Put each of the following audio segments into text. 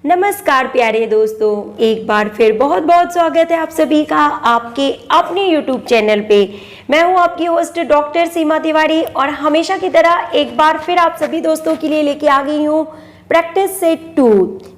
नमस्कार प्यारे दोस्तों, एक बार फिर बहुत बहुत स्वागत है आप सभी का आपके अपने YouTube चैनल पे। मैं हूं आपकी होस्ट डॉक्टर सीमा तिवारी और हमेशा की तरह एक बार फिर आप सभी दोस्तों के लिए लेके आ गई हूं प्रैक्टिस सेट 2।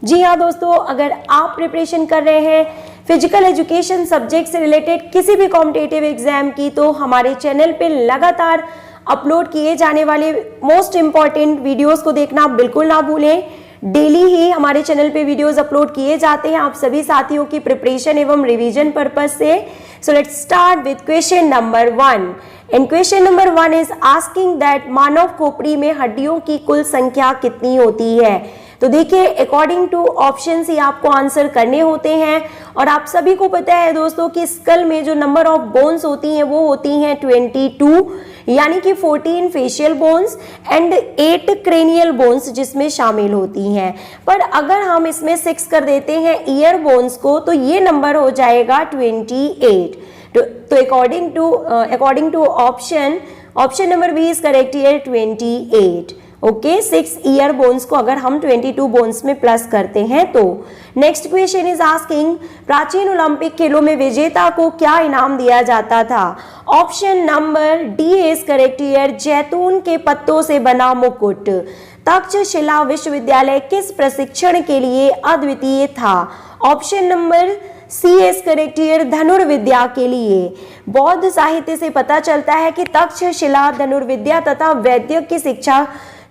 जी हाँ दोस्तों, अगर आप प्रिपरेशन कर रहे हैं फिजिकल एजुकेशन सब्जेक्ट से रिलेटेड किसी भी कॉम्पिटिटिव एग्जाम की, तो हमारे चैनल पे लगातार अपलोड किए जाने वाले मोस्ट इम्पॉर्टेंट वीडियोस को देखना आप बिल्कुल ना भूलें। डेली ही हमारे चैनल पे वीडियोस अपलोड किए जाते हैं आप सभी साथियों की प्रिपरेशन एवं रिवीजन पर्पस से। So let's start with question number 1 and question number 1 is asking that मानव खोपड़ी में हड्डियों की कुल संख्या कितनी होती है। तो देखिए, अकॉर्डिंग टू ऑप्शन ही आपको आंसर करने होते हैं और आप सभी को पता है दोस्तों कि स्कल में जो नंबर ऑफ बोन्स होती हैं वो होती हैं 22, यानी कि 14 facial bones and 8 cranial bones जिसमें शामिल होती हैं। पर अगर हम इसमें 6 कर देते हैं ईयर बोन्स को तो ये नंबर हो जाएगा 28। तो according to option number B is correct here 28। Okay, 6 ear bones को अगर हम 22 बोन्स में प्लस करते हैं तो। नेक्स्ट क्वेश्चन इज आस्किंग प्राचीन ओलंपिक खेलों में विजेता को क्या इनाम दिया जाता था। Option number D is correct here जैतून के पत्तों से बना मुकुट। तक्षशिला विश्वविद्यालय किस प्रशिक्षण के लिए अद्वितीय था। Option number C is correct here धनुर्विद्या के लिए। बौद्ध साहित्य से पता चलता है कि तक्षशिला धनुर्विद्या तथा वैद्य की शिक्षा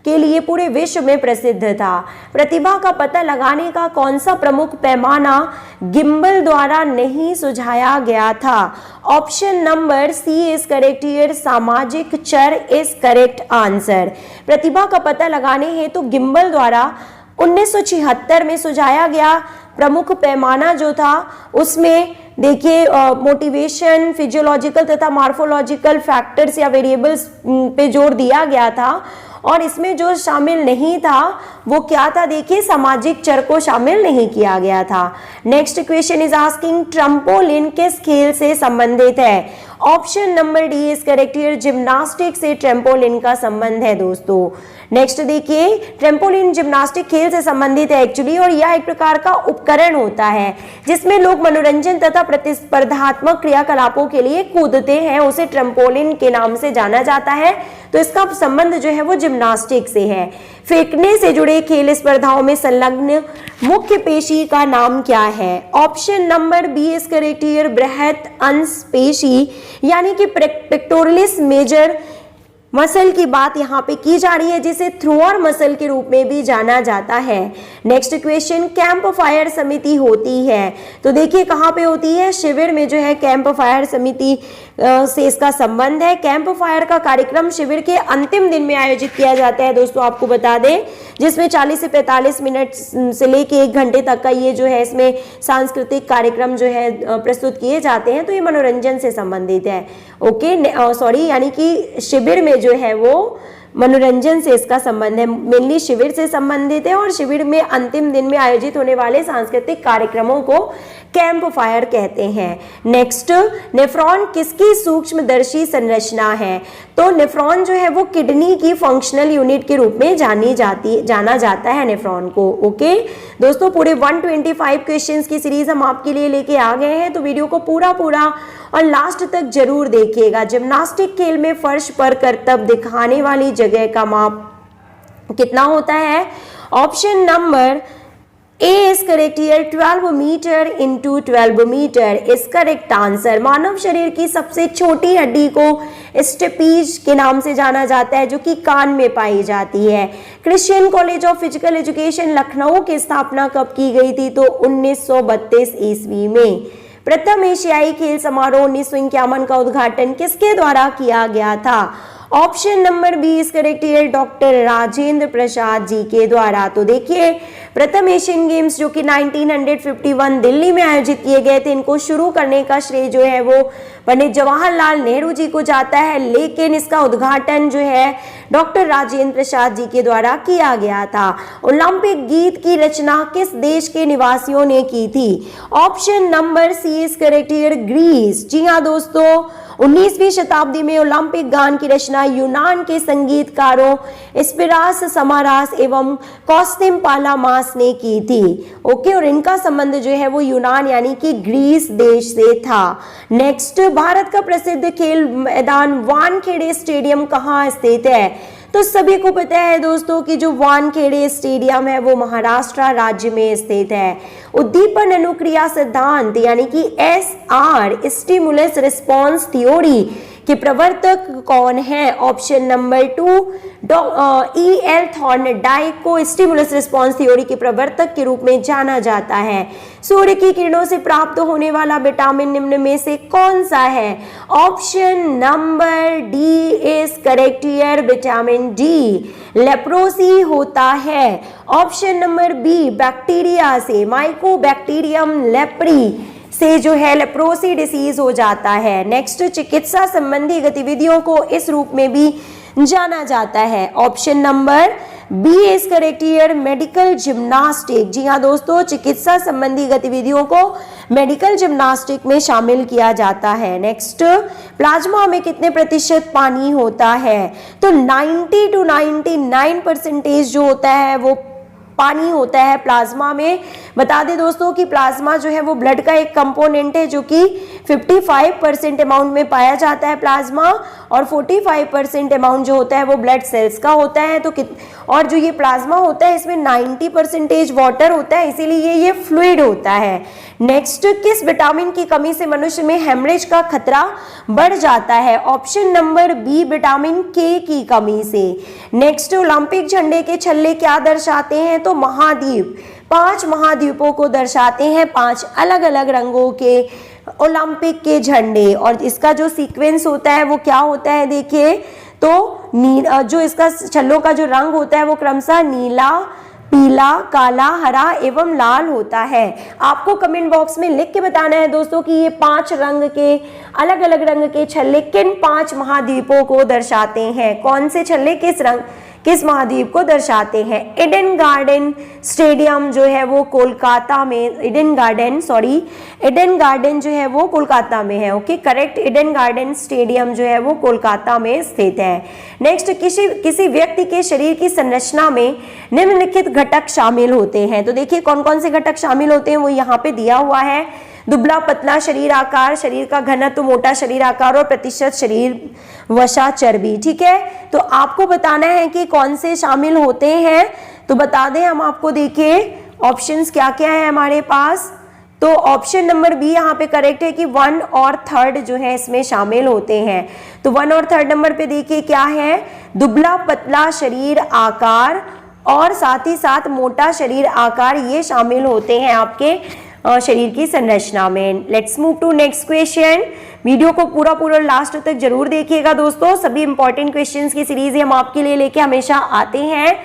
के लिए पूरे विश्व में प्रसिद्ध था। प्रतिभा का पता लगाने का कौन सा प्रमुख पैमाना गिम्बल द्वारा नहीं सुझाया गया था। Option number C is correct here सामाजिक चर इज करेक्ट आंसर। प्रतिभा का पता लगाने हेतु गिम्बल द्वारा 1976 में सुझाया गया प्रमुख पैमाना जो था उसमें देखिए मोटिवेशन, फिजियोलॉजिकल तथा मार्फोलॉजिकल फैक्टर्स या वेरिएबल्स पे जोर दिया गया था और इसमें जो शामिल नहीं था वो क्या था, देखिए सामाजिक चर को शामिल नहीं किया गया था। Next question is asking trampoline किस खेल से संबंधित है। Option number D is correct here gymnastic से ट्रम्पोलिन का संबंध है दोस्तों। नेक्स्ट देखिए, ट्रम्पोलिन जिम्नास्टिक खेल से संबंधित है एक्चुअली और यह एक प्रकार का उपकरण होता है जिसमें लोग मनोरंजन तथा प्रतिस्पर्धात्मक क्रियाकलापों के लिए कूदते हैं, उसे ट्रम्पोलिन के नाम से जाना जाता है। तो इसका संबंध जो है वो जिम्नास्टिक से है। फेंकने से जुड़े खेल स्पर्धाओं में संलग्न मुख्य पेशी का नाम क्या है। Option number B is correct here बृहत अंश पेशी, यानी कि पेक्टोरलिस मेजर मसल की बात यहाँ पे की जा रही है जिसे थ्रोअर मसल के रूप में भी जाना जाता है। नेक्स्ट क्वेश्चन, कैंप फायर समिति होती है तो देखिए कहाँ पे होती है, शिविर में जो है कैंप फायर समिति से इसका संबंध है। कैंप फायर का कार्यक्रम शिविर के अंतिम दिन में आयोजित किया जाता है दोस्तों, आपको बता दें, जिसमें 40 से 45 मिनट से लेके 1 घंटे तक का ये जो है इसमें सांस्कृतिक कार्यक्रम जो है प्रस्तुत किए जाते हैं। तो ये मनोरंजन से संबंधित है। ओके, यानी कि शिविर में जो है वो मनोरंजन से इसका संबंध है, मेनली शिविर से संबंधित है और शिविर में अंतिम दिन में आयोजित होने वाले सांस्कृतिक कार्यक्रमों को कैंप फायर कहते हैं। नेक्स्ट, नेफ्रॉन किसकी सूक्ष्मदर्शी संरचना है। तो नेफ्रॉन जो है वो किडनी की फंक्शनल यूनिट के रूप में जाना जाता है नेफ्रॉन को। ओके दोस्तों, पूरे 125 क्वेश्चंस की सीरीज हम आपके लिए लेके आ गए हैं, तो वीडियो को पूरा और लास्ट तक जरूर देखिएगा। जिम्नास्टिक खेल में फर्श पर करतब दिखाने वाली जगह का माप कितना होता है। Option number A is correct here 12 metre into 12 metre is correct answer. मानव शरीर की सबसे छोटी हड्डी को स्टेपीज के नाम से जाना जाता है जो कि कान में पाई जाती है। Christian college of physical education Lucknow की स्थापना कब की गई थी, तो 1932 ईस्वी में। प्रथम एशियाई खेल समारोह 1951 का उद्घाटन किसके द्वारा किया गया था। Option number B is correct here doctor Rajendra Prasad ji के द्वारा। तो देखिए, प्रथम एशियन गेम्स जो कि 1951 दिल्ली में आयोजित किए गए थे, इनको शुरू करने का श्रेय जो है वो पंडित जवाहरलाल नेहरू जी को जाता है, लेकिन इसका उद्घाटन जो है डॉक्टर राजेंद्र प्रसाद जी के द्वारा किया गया था। ओलंपिक गीत की रचना किस देश के निवासियों ने की थी। Option number C is correct here Greece. जी हाँ दोस्तों, 19वीं शताब्दी में ओलंपिक गान की रचना यूनान के संगीतकारों स्पिरास समारास एवं कॉस्तिम पालामास ने की थी। ओके, और इनका संबंध जो है वो यूनान यानी कि ग्रीस देश से था। नेक्स्ट, भारत का प्रसिद्ध खेल मैदान वानखेड़े स्टेडियम कहाँ स्थित है? तो सभी को पता है दोस्तों कि जो वानखेड़े स्टेडियम है वो महाराष्ट्र राज्य में स्थित है। उद्दीपन अनुक्रिया सिद्धांत यानी कि SR स्टिमुलस रिस्पॉन्स थ्योरी के प्रवर्तक कौन है? Option number 2 E.L. थॉर्नडाइक को स्टिमुलस रिस्पॉन्स थ्योरी के प्रवर्तक के रूप में जाना जाता है। सूर्य की किरणों से प्राप्त होने वाला विटामिन निम्न में से कौन सा है? Option number D is correct here, vitamin D. Leprosy होता है ऑप्शन नंबर बी बैक्टीरिया से, माइकोबैक्टीरियम लेप्री से जो है लेप्रोसी डिसीज हो जाता है। नेक्स्ट, चिकित्सा संबंधी गतिविधियों को इस रूप में भी जाना जाता है। Option number B is correct here, medical gymnastic. जी हाँ दोस्तों, चिकित्सा संबंधी गतिविधियों को मेडिकल जिम्नास्टिक में शामिल किया जाता है। नेक्स्ट, प्लाज्मा में कितने प्रतिशत पानी होता है? तो 90 to 99% जो होता है वो पानी होता है प्लाज्मा में। बता दें दोस्तों कि प्लाज्मा जो है वो ब्लड का एक कंपोनेंट है जो कि 55% अमाउंट में पाया जाता है प्लाज्मा, और 45% अमाउंट जो होता है वो ब्लड सेल्स का होता है। तो और जो ये प्लाज्मा होता है इसमें 90% वाटर होता है, इसीलिए ये फ्लूइड होता है। नेक्स्ट, किस विटामिन की कमी से मनुष्य में हेमरेज का खतरा बढ़ जाता है? ऑप्शन नंबर बी विटामिन के की कमी से। नेक्स्ट, ओलंपिक झंडे के छल्ले क्या दर्शाते हैं? तो महाद्वीप, 5 महाद्वीपों को दर्शाते हैं, 5 अलग अलग रंगों के ओलंपिक के झंडे। और इसका जो सीक्वेंस होता है वो क्या होता है? देखिए, तो जो इसका छल्लों का जो रंग होता है वो क्रमशः नीला, पीला, काला, हरा एवं लाल होता है। आपको कमेंट बॉक्स में लिख के बताना है दोस्तों कि ये 5 रंग के अलग अलग रंग के छल्ले किन 5 महाद्वीपों को दर्शाते हैं। कौन से छल्ले किस महाद्वीप को दर्शाते हैं? ईडन गार्डन स्टेडियम जो है वो कोलकाता में, ईडन गार्डन जो है वो कोलकाता में है। Okay, correct, Eden garden stadium जो है वो कोलकाता में स्थित है। नेक्स्ट, किसी व्यक्ति के शरीर की संरचना में निम्नलिखित घटक शामिल होते हैं। तो देखिए कौन कौन से घटक शामिल होते हैं वो यहाँ पे दिया हुआ है। दुबला पतला शरीर आकार, शरीर का घनत्व, मोटा शरीर आकार और प्रतिशत शरीर वसा चर्बी। ठीक है, तो आपको बताना है कि कौन से शामिल होते हैं। तो बता दें हम आपको, देखिए ऑप्शंस क्या क्या है हमारे पास। तो ऑप्शन नंबर बी यहाँ पे करेक्ट है कि 1 और 3 जो है इसमें शामिल होते हैं। तो 1 और 3 नंबर पे देखिए क्या है, दुबला पतला शरीर आकार और साथ ही साथ मोटा शरीर आकार, ये शामिल होते हैं आपके शरीर की संरचना में। Let's move to next question. Video को पूरा लास्ट तक जरूर देखिएगा दोस्तों, सभी इंपॉर्टेंट क्वेश्चंस की सीरीज हम आपके लिए लेके हमेशा आते हैं।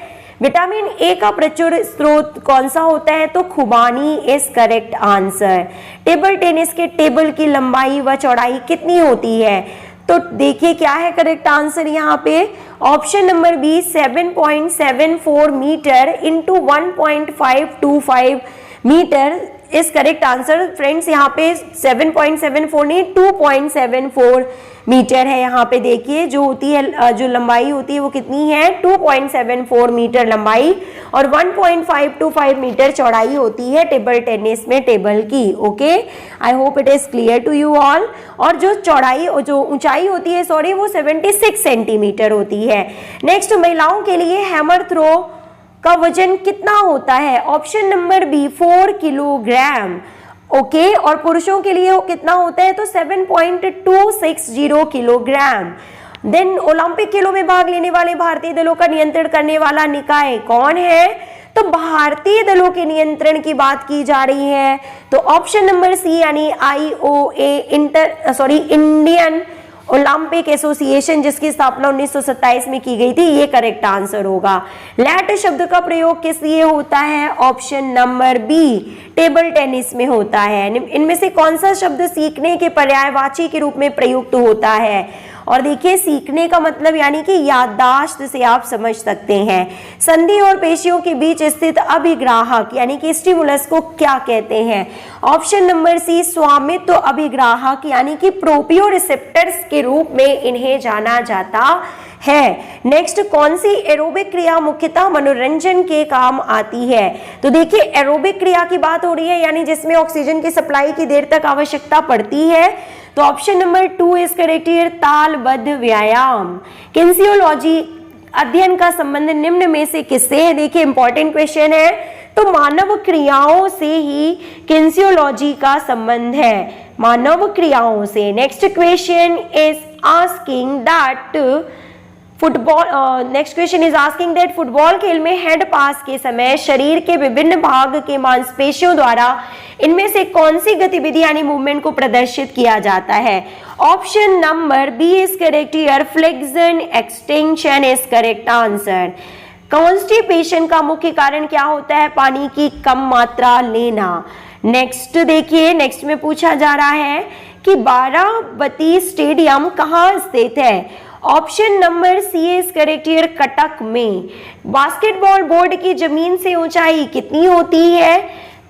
विटामिन ए का प्रचुर स्रोत कौन सा होता है? तो खुबानी is correct answer. Table tennis के टेबल की लंबाई व चौड़ाई कितनी होती है? तो देखिए क्या है करेक्ट आंसर यहाँ पे, option number B 7.74 metre into 1.525 metre इस करेक्ट आंसर। फ्रेंड्स यहाँ पे 7.74 नहीं 2.74 मीटर है। यहाँ पे देखिए जो होती है, जो लंबाई होती है वो कितनी है, 2.74 मीटर लंबाई और 1.525 मीटर चौड़ाई होती है टेबल टेनिस में टेबल की। Okay, I hope it is clear to you all. और जो ऊंचाई होती है वो 76 सेंटीमीटर होती है। नेक्स्ट, महिलाओं के लिए हैमर थ्रो का वजन कितना होता है? Option number B 4 kilogram. Okay, और पुरुषों के लिए वो कितना होता है? तो 7.260 किलोग्राम। देन ओलंपिक खेलों में भाग लेने वाले भारतीय दलों का नियंत्रण करने वाला निकाय कौन है? तो भारतीय दलों के नियंत्रण की बात की जा रही है। तो ऑप्शन नंबर सी यानी IOA इंडियन ओलंपिक एसोसिएशन, जिसकी स्थापना 1927 में की गई थी, ये करेक्ट आंसर होगा। लैट शब्द का प्रयोग किस लिए होता है? Option number B table tennis में होता है। इनमें से कौन सा शब्द सीखने के पर्यायवाची के रूप में प्रयुक्त होता है? और देखिए सीखने का मतलब यानी कि याददाश्त से आप समझ सकते हैं। संधि और पेशियों के बीच स्थित अभिग्राहक यानी कि स्टिमुलस को क्या कहते हैं? ऑप्शन नंबर सी स्वामित्व अभिग्राहक यानी कि प्रोपियोरिसेप्टर्स के रूप में इन्हें जाना जाता है। नेक्स्ट, कौन सी एरोबिक क्रिया मुख्यतः मनोरंजन के काम आती है? तो देखिए एरोबिक क्रिया की बात हो रही है यानी जिसमें ऑक्सीजन की सप्लाई की देर तक आवश्यकता पड़ती है। तो option number 2 is correct here, तालबद्ध व्यायाम। किनेसियोलॉजी अध्ययन का संबंध निम्न में से किससे है? देखिए इंपॉर्टेंट क्वेश्चन है। तो मानव क्रियाओं से ही किनेसियोलॉजी का संबंध है, मानव क्रियाओं से। Next question is asking that next question is asking that football खेल में हेड पास के समय शरीर के विभिन्न भाग के मांसपेशियों द्वारा इनमें से कौन सी गतिविधि यानी मूवमेंट को प्रदर्शित किया जाता है? Option number B is correct here, flexion extension is correct answer. Constipation का मुख्य कारण क्या होता है? पानी की कम मात्रा लेना। नेक्स्ट देखिए, नेक्स्ट में पूछा जा रहा है कि बाराबती स्टेडियम कहाँ स्थित है? Option number C is correct here, Cuttack में। बास्केटबॉल बोर्ड की जमीन से ऊंचाई कितनी होती है?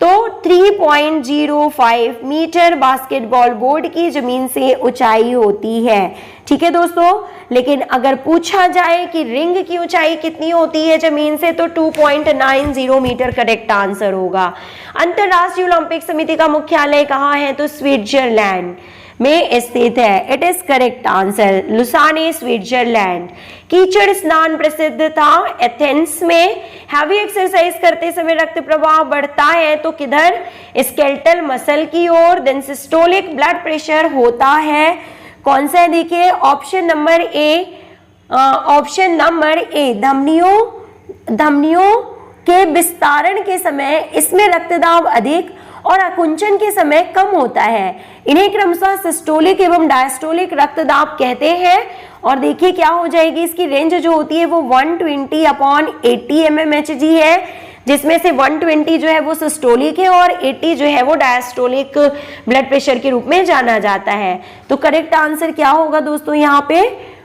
तो 3.05 मीटर बास्केटबॉल बोर्ड की जमीन से ऊंचाई होती है। ठीक है दोस्तों, लेकिन अगर पूछा जाए कि रिंग की ऊंचाई कितनी होती है जमीन से, तो 2.90 मीटर करेक्ट आंसर होगा। अंतरराष्ट्रीय ओलंपिक समिति का मुख्यालय कहाँ है? तो स्विट्जरलैंड में स्थित है। It is correct answer, Lausanne Switzerland. कीचड़ स्नान प्रसिद्ध था एथेंस में। हैवी एक्सरसाइज करते समय रक्त प्रवाह बढ़ता है तो किधर? स्केलेटल मसल की ओर। देन सिस्टोलिक ब्लड प्रेशर होता है कौन सा है? देखिए ऑप्शन नंबर ए, ऑप्शन नंबर ए धमनियों के विस्तारण के समय इसमें रक्तदाब अधिक और आकुंचन के समय कम होता है। इन्हें क्रमशः सिस्टोलिक एवं डायस्टोलिक रक्तदाब कहते हैं। और देखिए क्या हो जाएगी, इसकी रेंज जो होती है वो 120/80 mmHg है, जिसमें से 120 जो है वो सिस्टोलिक है और 80 जो है वो डायस्टोलिक ब्लड प्रेशर के रूप में जाना जाता है। तो करेक्ट आंसर क्या होगा दोस्तों? यहाँ पे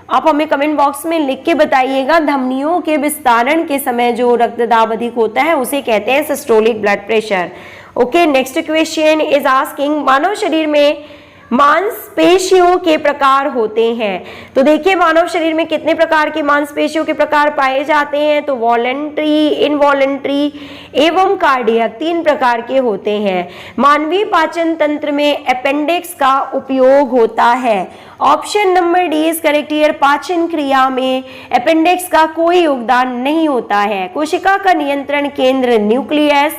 आप हमें कमेंट बॉक्स में लिख के बताइएगा। धमनियों के विस्तारण के समय जो रक्तदाब अधिक होता है उसे कहते हैं systolic blood pressure. Okay, next question is asking मानव शरीर में मांसपेशियों के प्रकार होते हैं। तो देखिए मानव शरीर में कितने प्रकार के मांसपेशियों के प्रकार पाए जाते हैं? तो वॉलेंट्री, इनवॉलेंट्री एवं कार्डियक 3 प्रकार के होते हैं। मानवीय पाचन तंत्र में अपेंडिक्स का उपयोग होता है। Option number D is correct here, पाचन क्रिया में अपेंडिक्स का कोई योगदान नहीं होता है। कोशिका का नियंत्रण केंद्र न्यूक्लियस।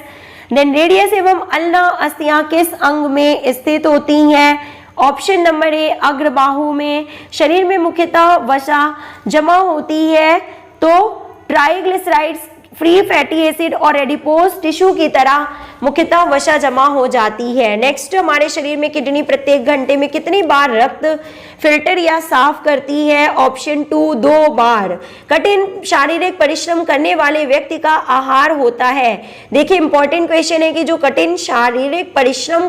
देन रेडियस एवं अल्ना अस्थियां किस अंग में स्थित होती हैं? ऑप्शन नंबर ए अग्रबाहु में। शरीर में मुख्यतः वसा जमा होती है तो ट्राइग्लिसराइड्स, फ्री फैटी एसिड और एडिपोज टिश्यू की तरह मुख्यतः वसा जमा हो जाती है। नेक्स्ट, हमारे शरीर में किडनी प्रत्येक घंटे में कितनी बार रक्त फिल्टर या साफ करती है? ऑप्शन 2 2 बार। कठिन शारीरिक परिश्रम करने वाले व्यक्ति का आहार होता है। देखिए इंपॉर्टेंट क्वेश्चन है कि जो कठिन शारीरिक परिश्रम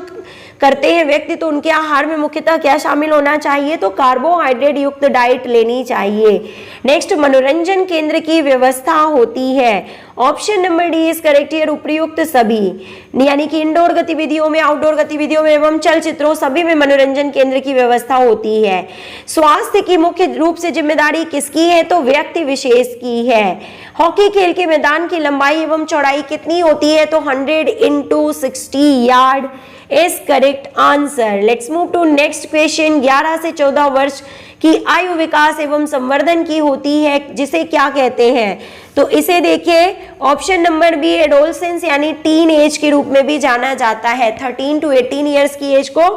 करते हैं व्यक्ति तो उनके आहार में मुख्यतः क्या शामिल होना चाहिए? तो कार्बोहाइड्रेट युक्त डाइट लेनी चाहिए। नेक्स्ट, मनोरंजन केंद्र की व्यवस्था होती है। Option number D is correct here, उपयुक्त सभी, यानी कि इंडोर गतिविधियों में, आउटडोर गतिविधियों में एवं चलचित्रों सभी में मनोरंजन केंद्र की व्यवस्था होती है। स्वास्थ्य की मुख्य रूप से जिम्मेदारी किसकी है? तो व्यक्ति विशेष की है। हॉकी खेल के मैदान की लंबाई एवं चौड़ाई कितनी होती है? तो 100x60 yard is correct answer. Let's move to next question. 11 से 14 वर्ष की आयु विकास एवं संवर्धन की होती है, जिसे क्या कहते हैं? तो इसे देखिए ऑप्शन नंबर बी एडोलसेंस यानी टीन एज के रूप में भी जाना जाता है। 13 to 18 ईयर्स की एज को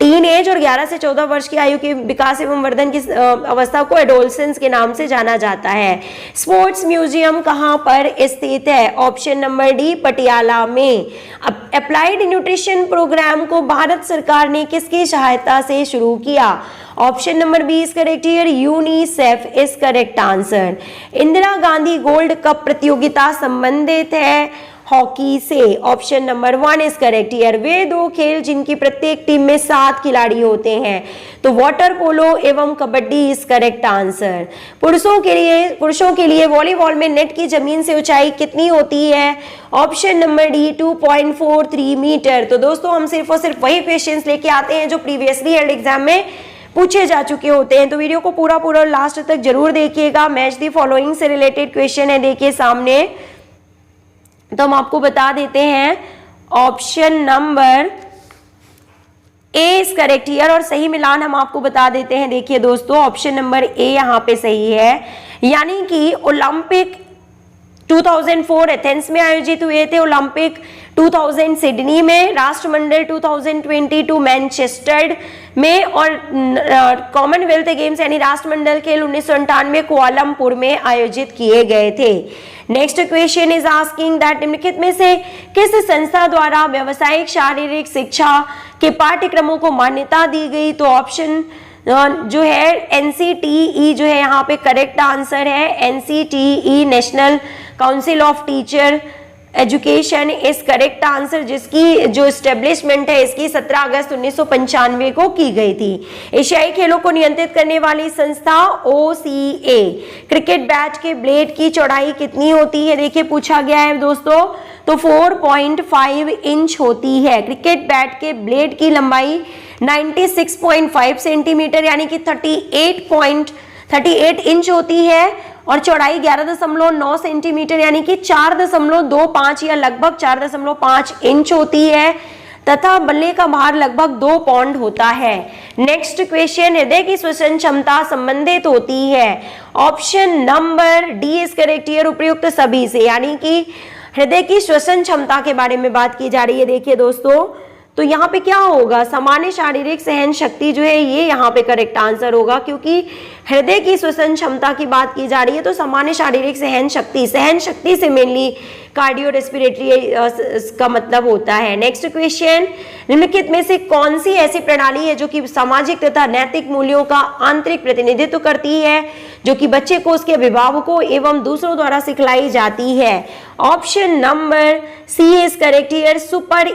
टीन एज और 11 से 14 वर्ष की आयु के विकास एवं वर्धन की अवस्था को एडोलसेंस के नाम से जाना जाता है। स्पोर्ट्स म्यूजियम कहाँ पर स्थित है? ऑप्शन नंबर डी पटियाला में। अप्लाइड न्यूट्रिशन प्रोग्राम को भारत सरकार ने किसकी सहायता से शुरू किया? Option number B is correct here, UNICEF is correct answer. Indira Gandhi gold cup प्रतियोगिता संबंधित है। हॉकी से। Option number 1 is correct here. वे दो खेल जिनकी प्रत्येक टीम में 7 खिलाड़ी होते हैं, तो वाटर पोलो एवं कबड्डी इज करेक्ट आंसर। पुरुषों के लिए वॉलीबॉल में नेट की जमीन से ऊंचाई कितनी होती है? Option number D 2.43 metre. तो दोस्तों हम सिर्फ और सिर्फ वही क्वेश्चंस लेके आते हैं जो प्रीवियसली हेल्ड एग्जाम में पूछे जा चुके होते हैं, तो वीडियो को पूरा लास्ट तक जरूर देखिएगा। मैच दी फॉलोइंग से रिलेटेड क्वेश्चन है, देखिए सामने। तो हम आपको बता देते हैं option number A is correct here, और सही मिलान हम आपको बता देते हैं। देखिए दोस्तों ऑप्शन नंबर ए यहाँ पे सही है, यानी कि ओलंपिक 2004 एथेंस में आयोजित हुए थे, ओलंपिक 2000 सिडनी में, राष्ट्रमंडल 2022 मैनचेस्टर में, और कॉमनवेल्थ गेम्स यानी राष्ट्रमंडल खेल 1998 कुआलालंपुर में आयोजित किए गए थे। Next question is asking that निम्नलिखित में से किस संस्था द्वारा व्यावसायिक शारीरिक शिक्षा के पाठ्यक्रमों को मान्यता दी गई? तो ऑप्शन जो है NCTE जो है यहाँ पे करेक्ट आंसर है। NCTE national council of teacher education is correct answer, जिसकी जो एस्टेब्लिशमेंट है इसकी 17 अगस्त 1995 को की गई थी। एशियाई खेलों को नियंत्रित करने वाली संस्था OCA। क्रिकेट बैट के ब्लेड की चौड़ाई कितनी होती है? देखिए पूछा गया है दोस्तों, तो 4.5 इंच होती है। क्रिकेट बैट के ब्लेड की लंबाई 96.5 सेंटीमीटर यानी कि 38 इंच होती है, और चौड़ाई 11.9 सेंटीमीटर यानी कि 4.25 या लगभग 4.5 इंच होती है, तथा बल्ले का भार लगभग 2 पाउंड होता है। नेक्स्ट क्वेश्चन, हृदय की श्वसन क्षमता संबंधित होती है। Option number D is correct here, उपयुक्त सभी से, यानी कि हृदय की श्वसन क्षमता के बारे में बात की जा रही है। देखिए दोस्तों, तो यहाँ पे क्या होगा, सामान्य शारीरिक सहन शक्ति जो है ये यहाँ पे करेक्ट आंसर होगा, क्योंकि हृदय की श्वसन क्षमता की बात की जा रही है, तो सामान्य शारीरिक सहन शक्ति से मेनली कार्डियो रेस्पिरेटरी का मतलब होता है। नेक्स्ट क्वेश्चन, निम्नलिखित में से कौन सी ऐसी प्रणाली है जो कि सामाजिक तथा नैतिक मूल्यों का आंतरिक प्रतिनिधित्व करती है, जो कि बच्चे को उसके अभिभावकों एवं दूसरों द्वारा सिखलाई जाती है? Option number C is correct here, super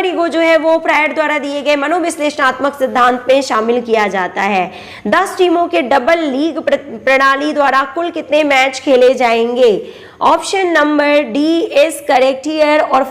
ego जो है वो फ्रायड द्वारा दिए गए मनोविश्लेषणात्मक सिद्धांत में शामिल किया जाता है। 10 टीमों के डबल लीग प्रणाली द्वारा कुल कितने मैच खेले जाएंगे? Option number D is correct here, और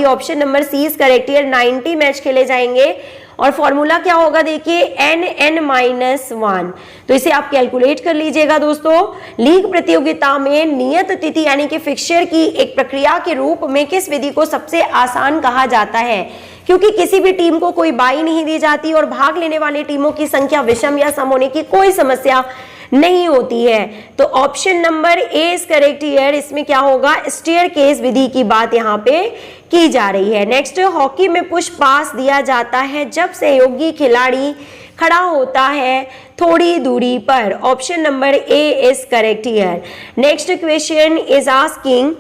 option number C is correct here, 90 match खेले जाएंगे। और फॉर्मूला क्या होगा, देखिए NN-1, तो इसे आप कैलकुलेट कर लीजिएगा दोस्तों। लीग प्रतियोगिता में नियत तिथि यानी कि फिक्सचर की एक प्रक्रिया के रूप में किस विधि को सबसे आसान कहा जाता है? क्योंकि किसी भी टीम को कोई बाई नहीं दी जाती और भाग लेने वाली टीमों की संख्या विषम या सम होने की कोई समस्या नहीं होती है, तो option number A is correct here. इसमें क्या होगा, स्टेयरकेस विधि की बात यहाँ पे की जा रही है। नेक्स्ट, हॉकी में पुश पास दिया जाता है जब सहयोगी खिलाड़ी खड़ा होता है थोड़ी दूरी पर। Option number A is correct here. Next question is asking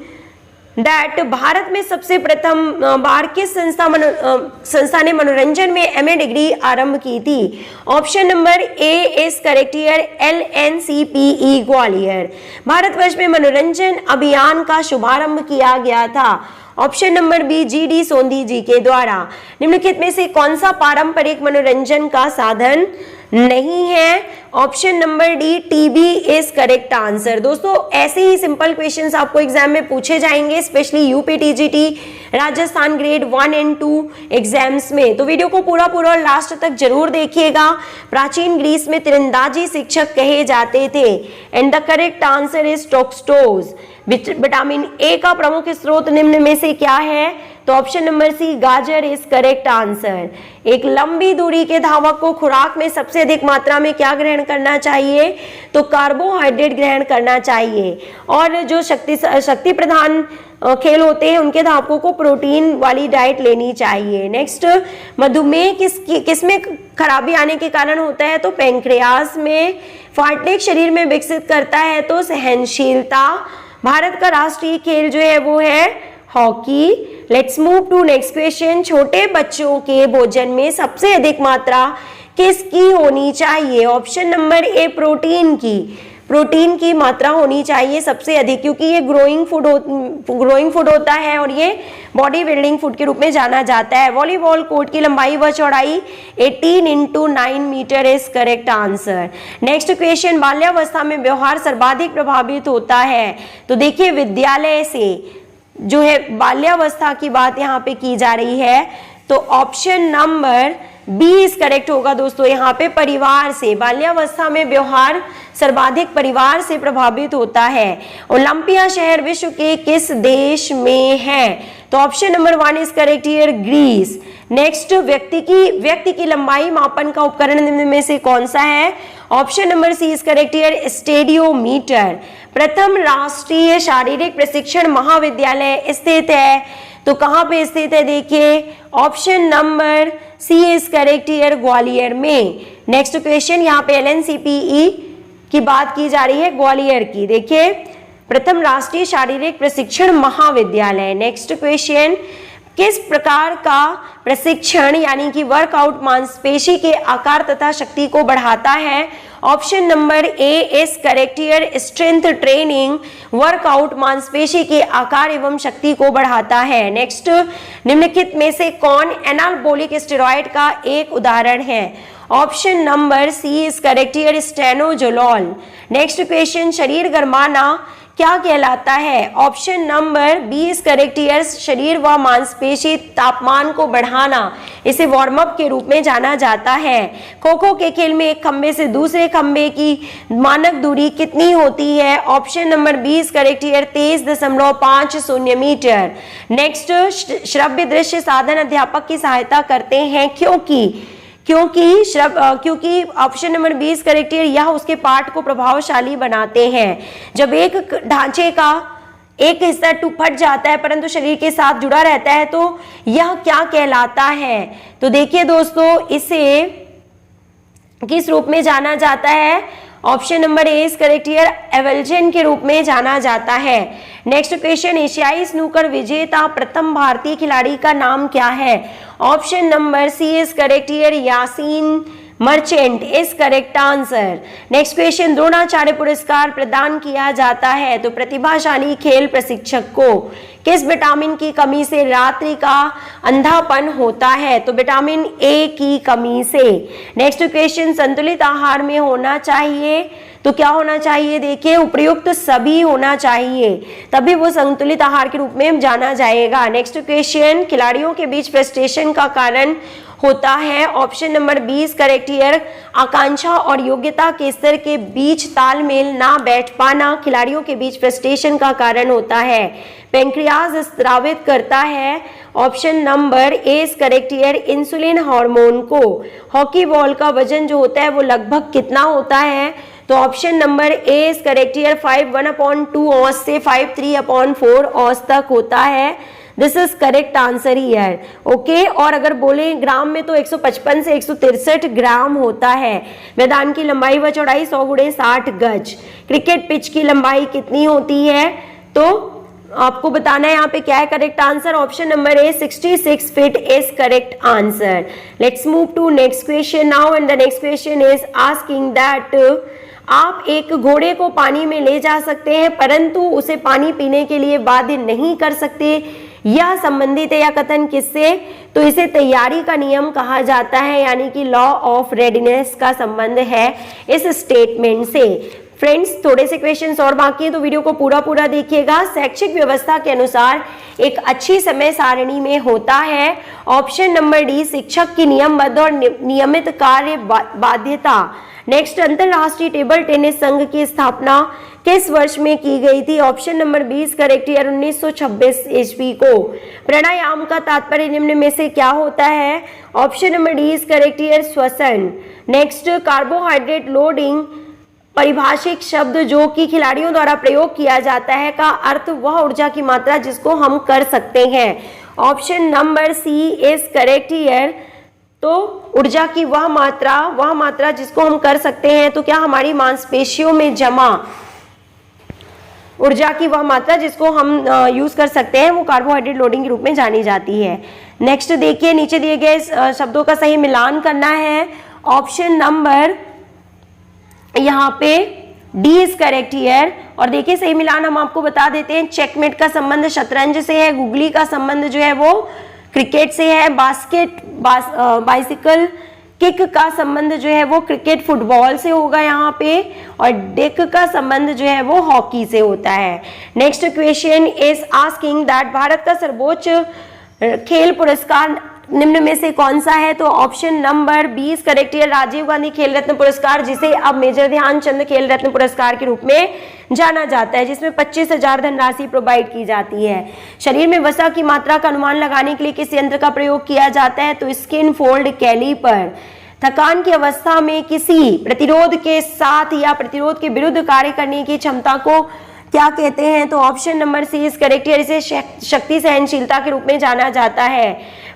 that Bharat में सबसे प्रथम बार किस संस्था ने मनोरंजन में MA डिग्री आरंभ की थी? Option number A is correct here, LNCPE Gwalior. Bharatvarsh में मनोरंजन अभियान का शुभारंभ किया गया था। ऑप्शन नंबर बी GD सोंधी जी के द्वारा। निम्नलिखित में से कौन सा पारंपरिक मनोरंजन का साधन नहीं है? Option number D TB is correct answer. दोस्तों ऐसे ही सिंपल क्वेश्चंस आपको एग्जाम में पूछे जाएंगे, specially UP TGT Rajasthan grade 1 and 2 exams में, तो वीडियो को पूरा लास्ट तक जरूर देखिएगा। प्राचीन ग्रीस में तीरंदाजी शिक्षक कहे जाते थे, and the correct answer is टॉक्सटोज। विटामिन ए का प्रमुख स्रोत निम्न में से क्या है? तो ऑप्शन नंबर सी गाजर इज करेक्ट आंसर। एक लंबी दूरी के धावक को खुराक में सबसे अधिक मात्रा में क्या ग्रहण करना चाहिए? तो कार्बोहाइड्रेट ग्रहण करना चाहिए। और जो शक्ति प्रधान खेल होते हैं उनके धावकों को प्रोटीन वाली डाइट लेनी चाहिए। नेक्स्ट, मधुमेह किसमें खराबी आने के कारण होता है? तो पैंक्रियास में। फार्टलेक शरीर में विकसित करता है तो सहनशीलता। भारत का राष्ट्रीय खेल जो है वो है hockey. Let's move to next question. छोटे बच्चों के भोजन में सबसे अधिक मात्रा किसकी होनी चाहिए? ऑप्शन नंबर ए प्रोटीन की। प्रोटीन की मात्रा होनी चाहिए सबसे अधिक, क्योंकि ये ग्रोइंग फूड होता है और ये बॉडी बिल्डिंग फूड के रूप में जाना जाता है। वॉलीबॉल कोर्ट की लंबाई व चौड़ाई 18 × 9 metre is correct answer. Next question, बाल्यावस्था में व्यवहार सर्वाधिक प्रभावित होता है। तो देखिए विद्यालय से जो है बाल्यावस्था की बात यहाँ पे की जा रही है, तो option number B is correct होगा दोस्तों। यहाँ पे परिवार से, बाल्यावस्था में व्यवहार सर्वाधिक परिवार से प्रभावित होता है। ओलंपिया शहर विश्व के किस देश में है? तो option number 1 is correct here, Greece. Next, व्यक्ति की लंबाई मापन का उपकरण निम्न में से कौन सा है? Option number C is correct here, stadiometer. प्रथम राष्ट्रीय शारीरिक प्रशिक्षण महाविद्यालय स्थित है, तो कहां पे स्थित है? देखिए option number C is correct here, Gwalior में। नेक्स्ट क्वेश्चन, यहाँ पे LNCPE की बात की जा रही है, ग्वालियर की। देखिए प्रथम राष्ट्रीय शारीरिक प्रशिक्षण महाविद्यालय। नेक्स्ट क्वेश्चन, किस प्रकार का प्रशिक्षण यानी कि वर्कआउट मांसपेशी के आकार तथा शक्ति को बढ़ाता है? Option number A is correct here, strength training. Workout मांसपेशी के आकार एवं शक्ति को बढ़ाता है। नेक्स्ट, निम्नलिखित में से कौन एनाबॉलिक स्टेरॉइड का एक उदाहरण है? Option number C is correct here, stanozolol. Next question, शरीर गरमाना क्या कहलाता है? Option number B is correct here, शरीर व मांसपेशी तापमान को बढ़ाना, इसे वार्म अप के रूप में जाना जाता है। खो खो के खेल में एक खंबे से दूसरे खंबे की मानक दूरी कितनी होती है? Option number B is correct here, 23.50 metre. Next, श्रव्य दृश्य साधन अध्यापक की सहायता करते हैं क्योंकि ऑप्शन नंबर 20 करेक्ट है, यह उसके पाठ को प्रभावशाली बनाते हैं। जब एक ढांचे का एक हिस्सा फट जाता है परंतु शरीर के साथ जुड़ा रहता है तो यह क्या कहलाता है? तो देखिए दोस्तों, इसे किस रूप में जाना जाता है? Option number A is correct here, avulsion के रूप में जाना जाता है। नेक्स्ट क्वेश्चन, एशियाई स्नूकर विजेता प्रथम भारतीय खिलाड़ी का नाम क्या है? Option number C is correct here, Yasin Merchant is correct answer. Next question, Dronacharya पुरस्कार प्रदान किया जाता है तो प्रतिभाशाली खेल प्रशिक्षक को किस विटामिन की कमी से रात्रि का अंधापन होता है? तो विटामिन ए की कमी से। नेक्स्ट क्वेश्चन, संतुलित आहार में होना चाहिए तो क्या होना चाहिए? देखिए उपयुक्त सभी होना चाहिए, तभी वो संतुलित आहार के रूप में जाना जाएगा। नेक्स्ट क्वेश्चन, खिलाड़ियों के बीच फ्रस्ट्रेशन का कारण होता है? ऑप्शन नंबर 20 करेक्ट हियर, आकांक्षा और योग्यता के स्तर के बीच तालमेल ना बैठ पाना खिलाड़ियों के बीच फ्रस्ट्रेशन का कारण होता है। पैंक्रियाज स्रावित करता है, option number A is correct here, insulin hormone को। हॉकी बॉल का वजन जो होता है वो लगभग कितना होता है? तो option number A is correct here, 5.1/2 ounce से 5.3/4 औंस तक होता है। This is correct answer here. Okay, और अगर बोले ग्राम में तो 155 से 163 ग्राम होता है। मैदान की लंबाई व चौड़ाई 100 × 60 गज। क्रिकेट पिच की लंबाई कितनी होती है? तो आपको बताना है यहाँ पे क्या है correct answer. Option number A 66 feet is correct answer. Let's move to next question now, and the next question is asking that आप एक घोड़े को पानी में ले जा सकते हैं परंतु उसे पानी पीने के लिए बाध्य नहीं कर सकते। यह संबंधित है या कथन किससे? तो इसे तैयारी का नियम कहा जाता है, यानी कि लॉ ऑफ रेडीनेस का संबंध है इस स्टेटमेंट से। फ्रेंड्स, थोड़े से क्वेश्चंस और बाकी हैं तो वीडियो को पूरा देखिएगा। शैक्षिक व्यवस्था के अनुसार एक अच्छी समय सारणी में होता है ऑप्शन नंबर डी, शिक्षक की नियमबद्ध और नियमित कार्य बाध्यता। नेक्स्ट, अंतरराष्ट्रीय टेबल टेनिस संघ की स्थापना किस वर्ष में की गई थी? ऑप्शन नंबर 20 करेक्ट ईयर 1926 ईस्वी को। प्राणायाम का तात्पर्य निम्न में से क्या होता है? Option number D is correct year, श्वसन। नेक्स्ट, कार्बोहाइड्रेट लोडिंग परिभाषिक शब्द जो कि खिलाड़ियों द्वारा प्रयोग किया जाता है का अर्थ वह ऊर्जा की मात्रा जिसको हम कर सकते हैं। Option number C is correct here. तो ऊर्जा की वह मात्रा जिसको हम कर सकते हैं, तो क्या हमारी मांसपेशियों में जमा ऊर्जा की वह मात्रा जिसको हम यूज कर सकते हैं वो कार्बोहाइड्रेट लोडिंग के रूप में जानी जाती है। नेक्स्ट देखिए, नीचे दिए गए शब्दों का सही मिलान करना है। ऑप्शन नंबर यहाँ पे डी इज करेक्ट हियर। और देखिए सही मिलान हम आपको बता देते हैं, चेकमेट का संबंध शतरंज से है, गुगली का संबंध जो है वो क्रिकेट से है, बाइसिकल किक का संबंध जो है वो क्रिकेट फुटबॉल से होगा यहाँ पे, और डेक का संबंध जो है वो हॉकी से होता है। Next question is asking that Bharat का सर्वोच्च खेल पुरस्कार निम्न में से कौन सा है? तो ऑप्शन नंबर 20 करेक्ट है, राजीव गांधी खेल रत्न पुरस्कार, जिसे अब मेजर ध्यानचंद खेल रत्न पुरस्कार के रूप में जाना जाता है, जिसमें 25,000 धनराशि प्रोवाइड की जाती है। शरीर में वसा की मात्रा का अनुमान लगाने के लिए किस यंत्र का प्रयोग किया जाता है? तो स्किन फोल्ड कैलिपर। थकान की अवस्था में किसी प्रतिरोध के साथ या प्रतिरोध के विरुद्ध कार्य करने की क्षमता को क्या कहते हैं? तो option number C is correct है, इसे शक्ति सहनशीलता के रूप में जाना जाता है।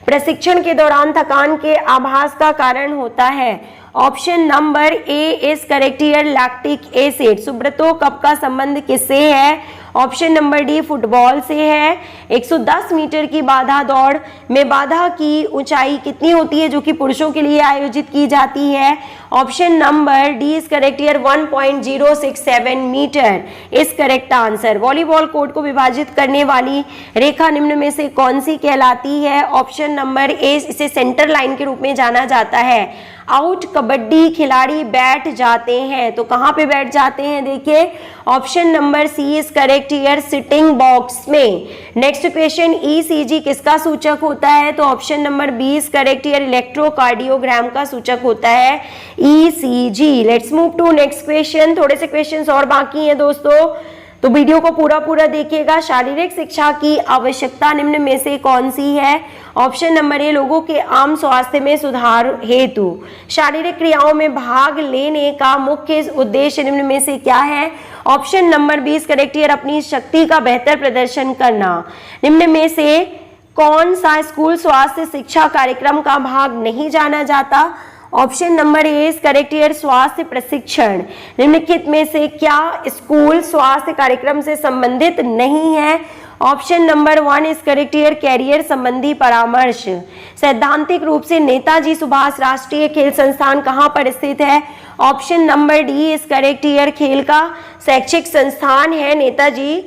प्रशिक्षण के दौरान थकान के आभास का कारण होता है। Option number A is correct here, lactic acid. Subroto cup का संबंध किससे है? ऑप्शन नंबर डी फुटबॉल से है। 110 मीटर की बाधा दौड़ में बाधा की ऊंचाई कितनी होती है जो कि पुरुषों के लिए आयोजित की जाती है? Option number D is correct here, 1.067 metre is correct answer. Volleyball court को विभाजित करने वाली रेखा निम्न में से कौन सी कहलाती है? ऑप्शन नंबर ए, इसे सेंटर लाइन के रूप में जाना जाता है। आउट कबड्डी खिलाड़ी बैठ जाते हैं, तो कहां पे बैठ जाते हैं? देखिए option number C is correct here, sitting box में। नेक्स्ट क्वेश्चन, ईसीजी किसका सूचक होता है? तो option number B is correct here, electrocardiogram का सूचक होता है ECG. Let's move to next question. थोड़े से क्वेश्चंस और बाकी हैं दोस्तों, तो वीडियो को पूरा देखिएगा। शारीरिक शिक्षा की आवश्यकता निम्न में से कौन सी है? ऑप्शन नंबर ए, लोगों के आम स्वास्थ्य में सुधार हेतु। शारीरिक क्रियाओं में भाग लेने का मुख्य उद्देश्य निम्न में से क्या है? Option number B is correct here, अपनी शक्ति का बेहतर प्रदर्शन करना। निम्न में से कौन सा स्कूल स्वास्थ्य शिक्षा कार्यक्रम का भाग नहीं जाना जाता? Option number A is correct here, स्वास्थ्य प्रशिक्षण। निम्नलिखित में से क्या स्कूल स्वास्थ्य कार्यक्रम से संबंधित नहीं है? Option number 1 is correct here, career संबंधी परामर्श। सैद्धांतिक रूप से नेताजी सुभाष राष्ट्रीय खेल संस्थान कहां पर स्थित है? Option number D is correct here, खेल का शैक्षिक संस्थान है। नेताजी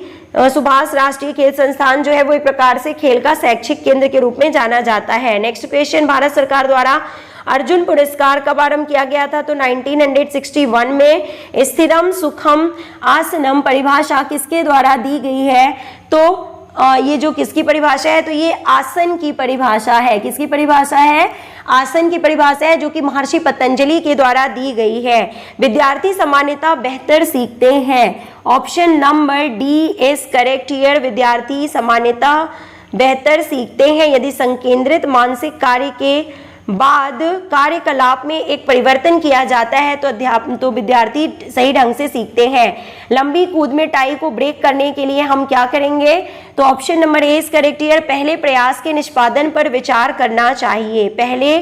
सुभाष राष्ट्रीय खेल संस्थान जो है वो एक प्रकार से खेल का शैक्षिक केंद्र के रूप में जाना जाता है। नेक्स्ट क्वेश्चन, भारत सरकार द्वारा अर्जुन पुरस्कार कब आरंभ किया गया था? तो 1961 में। स्थिरम सुखम आसनम परिभाषा किसके द्वारा दी गई है? तो ये जो किसकी परिभाषा है? तो ये आसन की परिभाषा है। किसकी परिभाषा है? आसन की परिभाषा है, जो कि महर्षि पतंजलि के द्वारा दी गई है। विद्यार्थी सामान्यतः बेहतर सीखते हैं। Option number D is correct here, विद्यार्थी सामान्यतः बेहतर सीखते हैं यदि संकेंद्रित मानसिक कार्य के बाद कार्यकलाप में एक परिवर्तन किया जाता है तो विद्यार्थी सही ढंग से सीखते हैं। लंबी कूद में टाई को ब्रेक करने के लिए हम क्या करेंगे? तो option number A is correct here, पहले प्रयास के निष्पादन पर विचार करना चाहिए। पहले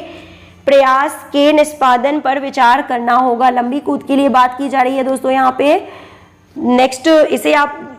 प्रयास के निष्पादन पर विचार करना होगा। लंबी कूद के लिए बात की जा रही है दोस्तों यहाँ पे। नेक्स्ट,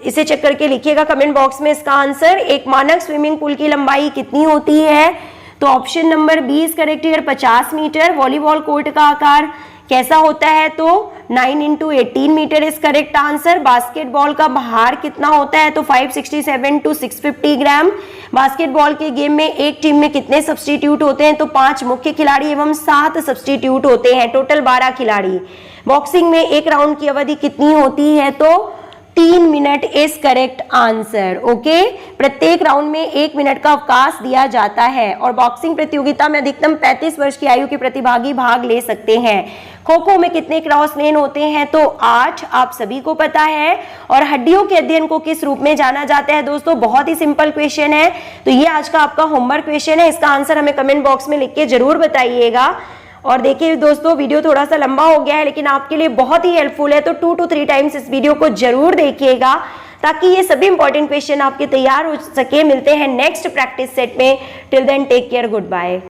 इसे चेक करके लिखिएगा कमेंट बॉक्स में इसका आंसर। एक मानक स्विमिंग पूल की लंबाई कितनी होती है? तो option number B is correct here, 50 metre. Volleyball court का आकार कैसा होता है? तो 9 × 18 metre is correct answer. Basketball का भार कितना होता है? तो 567 to 650 ग्राम। बास्केटबॉल के गेम में एक टीम में कितने सब्स्टिट्यूट होते हैं? तो 5 मुख्य खिलाड़ी एवं 7 सब्स्टिट्यूट होते हैं, टोटल 12 खिलाड़ी। बॉक्सिंग में एक राउंड की अवधि कितनी होती है? तो 3 minute is correct answer. Okay, प्रत्येक राउंड में 1 मिनट का अवकाश दिया जाता है और बॉक्सिंग प्रतियोगिता में अधिकतम 35 वर्ष की आयु के प्रतिभागी भाग ले सकते हैं। खो खो में कितने क्रॉस लेन होते हैं? तो 8, आप सभी को पता है। और हड्डियों के अध्ययन को किस रूप में जाना जाता है? दोस्तों बहुत ही सिंपल क्वेश्चन है, तो ये आज का आपका होमवर्क क्वेश्चन है। इसका आंसर हमें कमेंट बॉक्स में लिख के जरूर बताइएगा। और देखिए दोस्तों, वीडियो थोड़ा सा लंबा हो गया है लेकिन आपके लिए बहुत ही हेल्पफुल है, तो 2 to 3 टाइम्स इस वीडियो को जरूर देखिएगा ताकि ये सभी इंपॉर्टेंट क्वेश्चन आपके तैयार हो सके। मिलते हैं नेक्स्ट प्रैक्टिस सेट में। Till then take care, good bye.